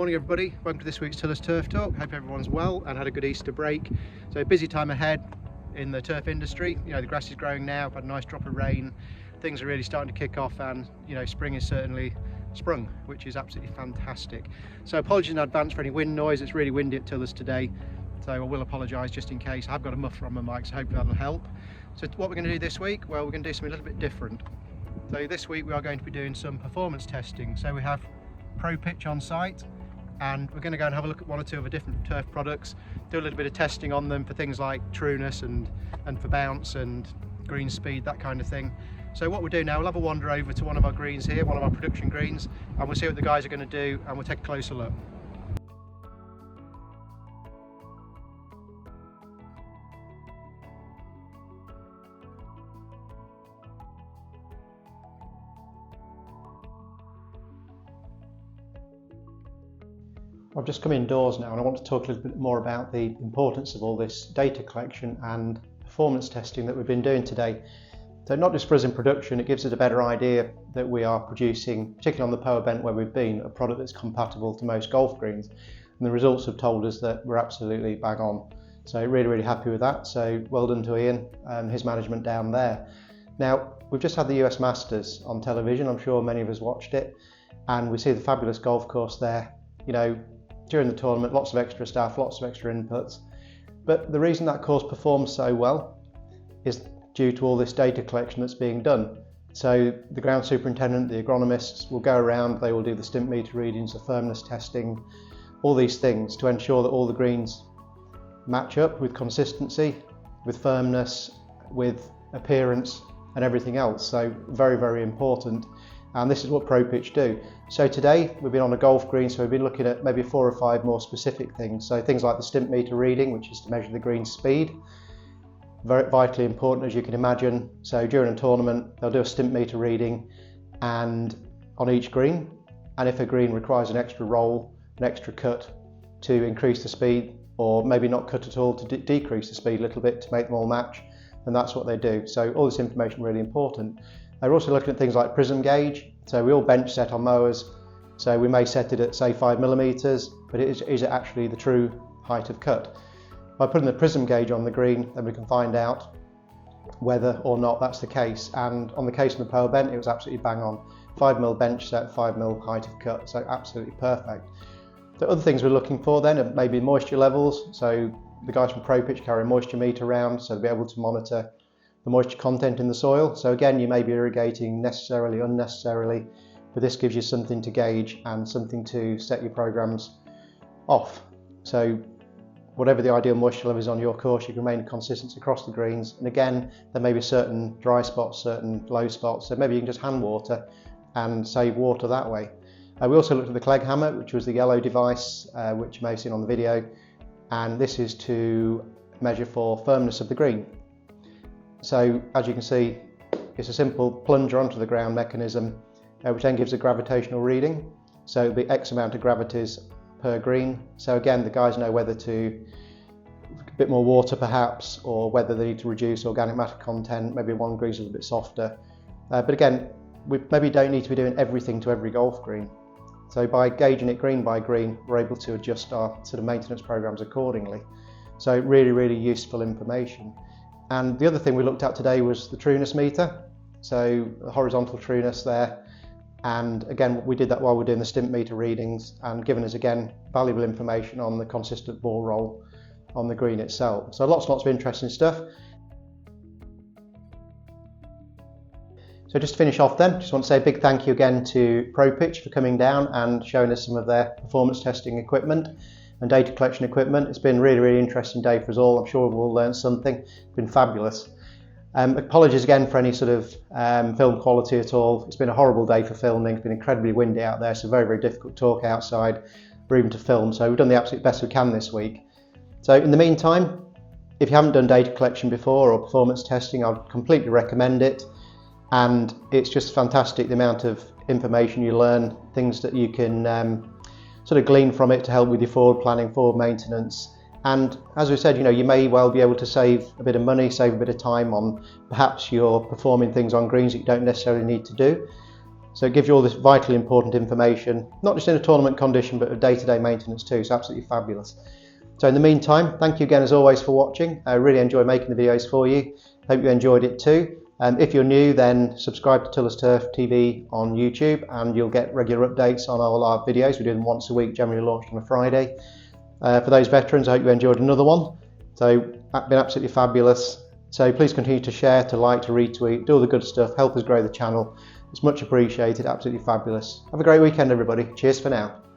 Morning everybody, welcome to this week's Tillers Turf Talk. Hope everyone's well and had a good Easter break. So busy time ahead in the turf industry. You know, the grass is growing now, I've had a nice drop of rain, things are really starting to kick off, and you know, spring is certainly sprung, which is absolutely fantastic. So apologies in advance for any wind noise. It's really windy at Tillers today, so I will apologise just in case. I've got a muffler on my mic, so hopefully that'll help. So what we're going to do this week, well, we're going to do something a little bit different. So this week we are going to be doing some performance testing. So we have Pro Pitch on site, and we're going to go and have a look at one or two of the different turf products, do a little bit of testing on them for things like trueness and for bounce and green speed, that kind of thing. So what we'll do now, we'll have a wander over to one of our greens here, one of our production greens, and we'll see what the guys are going to do, and we'll take a closer look. I've just come indoors now and I want to talk a little bit more about the importance of all this data collection and performance testing that we've been doing today. So not just for us in production, it gives us a better idea that we are producing, particularly on the Power Bent where we've been, a product that's compatible to most golf greens. And the results have told us that we're absolutely bang on. So really happy with that. So well done to Ian and his management down there. Now, we've just had the US Masters on television. I'm sure many of us watched it. And we see the fabulous golf course there. You know, during the tournament, lots of extra staff, lots of extra inputs. But the reason that course performs so well is due to all this data collection that's being done. So the ground superintendent, the agronomists will go around, they will do the Stimpmeter readings, the firmness testing, all these things to ensure that all the greens match up with consistency, with firmness, with appearance and everything else. So very important. And this is what Pro Pitch do. So today we've been on a golf green, so we've been looking at maybe 4 or 5 more specific things. So things like the Stimpmeter reading, which is to measure the green speed. Very vitally important, as you can imagine. So during a tournament, they'll do a Stimpmeter reading and on each green. And if a green requires an extra roll, an extra cut to increase the speed, or maybe not cut at all to decrease the speed a little bit to make them all match, then that's what they do. So all this information really important. They're also looking at things like prism gauge. So we all bench set on mowers. So we may set it at say 5mm, but is it actually the true height of cut? By putting the prism gauge on the green, then we can find out whether or not that's the case. And on the case of the Power Bent, it was absolutely bang on. 5mm bench set, 5mm height of cut, so absolutely perfect. The other things we're looking for then are maybe moisture levels. So the guys from Pro Pitch carry a moisture meter around, so they'll be able to monitor the moisture content in the soil. So again, you may be irrigating necessarily, unnecessarily, but this gives you something to gauge and something to set your programs off. So whatever the ideal moisture level is on your course, you can remain consistent across the greens. And again, there may be certain dry spots, certain low spots, so maybe you can just hand water and save water that way. We also looked at the Clegg Hammer, which was the yellow device, which you may have seen on the video, and this is to measure for firmness of the green. So as you can see, it's a simple plunger onto the ground mechanism, which then gives a gravitational reading. So it'll be X amount of gravities per green. So again, the guys know whether to a bit more water perhaps, or whether they need to reduce organic matter content. Maybe one green's a little bit softer. But again, we maybe don't need to be doing everything to every golf green. So by gauging it green by green, we're able to adjust our sort of maintenance programs accordingly. So really useful information. And the other thing we looked at today was the trueness meter. So the horizontal trueness there. And again, we did that while we're doing the Stimpmeter readings and giving us again valuable information on the consistent ball roll on the green itself. So lots of interesting stuff. So just to finish off then, just want to say a big thank you again to Pro Pitch for coming down and showing us some of their performance testing equipment and data collection equipment. It's been a really interesting day for us all. I'm sure we've all learned something. It's been fabulous. Apologies again for any sort of film quality at all. It's been a horrible day for filming. It's been incredibly windy out there, so very difficult to talk outside or even to film. So we've done the absolute best we can this week. So in the meantime, if you haven't done data collection before or performance testing, I'd completely recommend it. And it's just fantastic the amount of information you learn, things that you can sort of glean from it to help with your forward planning, forward maintenance. And as we said, you know, you may well be able to save a bit of money, save a bit of time on perhaps you're performing things on greens that you don't necessarily need to do. So it gives you all this vitally important information, not just in a tournament condition, but of day-to-day maintenance too. So absolutely fabulous. So in the meantime, thank you again as always for watching. I really enjoy making the videos for you. Hope you enjoyed it too. If you're new, then subscribe to Tuller's Turf TV on YouTube and you'll get regular updates on all our videos. We do them once a week, generally launched on a Friday. For those veterans, I hope you enjoyed another one. So it's been absolutely fabulous. So please continue to share, to like, to retweet, do all the good stuff, help us grow the channel. It's much appreciated, absolutely fabulous. Have a great weekend everybody. Cheers for now.